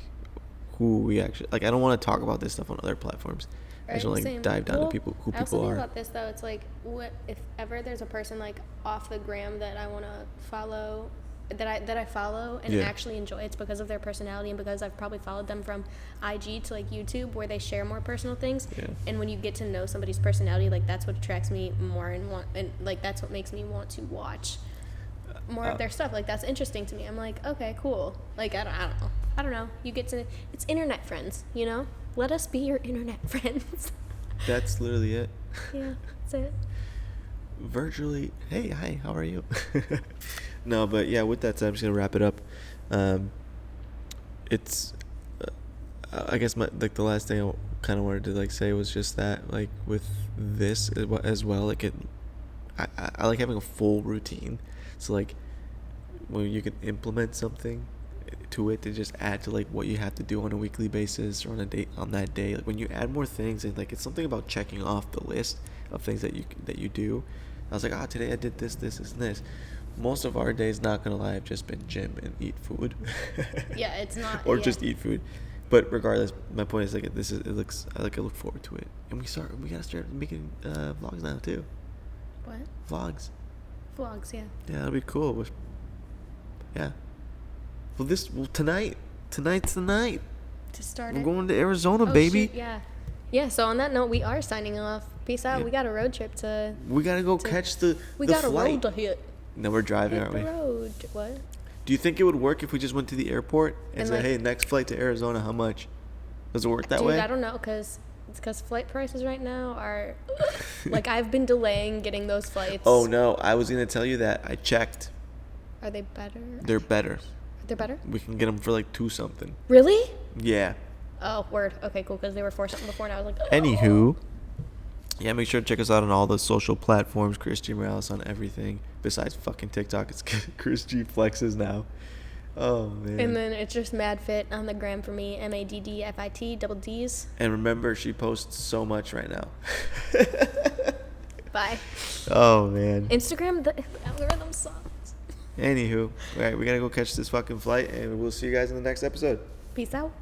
who we actually like. I don't want to talk about this stuff on other platforms. I just want to like dive down to who people are. I also think about this though. It's like, what if ever there's a person like off the gram that I want to follow, that I follow and actually enjoy. It's because of their personality and because I've probably followed them from IG to like YouTube where they share more personal things. Yeah. And when you get to know somebody's personality, like that's what attracts me more and like that's what makes me want to watch more of their stuff. Like that's interesting to me. I'm like, okay, cool. Like I don't know. You get to, it's internet friends, you know? Let us be your internet friends. That's literally it. Yeah, that's it. Virtually, hey, hi, how are you? No, but yeah, with that said, I'm just gonna wrap it up. It's I guess the last thing I kind of wanted to like say was just that like with this as well, like I like having a full routine. So like where you can implement something to it to just add to like what you have to do on a weekly basis or on that day. Like when you add more things, and like it's something about checking off the list of things that you do. I was like, today I did this, and this. Most of our days, not gonna lie, have just been gym and eat food. Yeah, it's not. Or yeah. just eat food. But regardless, my point is like I look forward to it, and we gotta start making vlogs now too. What? Vlogs. Vlogs, yeah. Yeah, that'll be cool. Yeah. Well, tonight's the night. To start We're it. going to Arizona, Oh, baby. shoot, yeah. Yeah, so on that note, we are signing off. Peace out. Yeah. We got a road trip to... We gotta go catch the We the got flight. a road to hit. No, we're driving, Hit aren't the we? road. What? Do you think it would work if we just went to the airport and And, said, like- "Hey, next flight to Arizona, how much?" Does it work that Dude, way? I don't know, because flight prices right now are... like, I've been delaying getting those flights. Oh no, I was gonna tell you that. I checked. Are they better? They're better. They're better? We can get them for like $2 something. Really? Yeah. Oh, word. Okay, cool, because they were 4 something before, and I was like... Anywho, yeah, make sure to check us out on all the social platforms. Chris G Morales on everything besides fucking TikTok. It's Chris G Flexes now. Oh man. And then it's just MadFit on the gram for me. MADDFIT, double D's. And remember, she posts so much right now. Bye. Oh man. Instagram, the algorithm sucks. Anywho, all right, we gotta go catch this fucking flight, and we'll see you guys in the next episode. Peace out.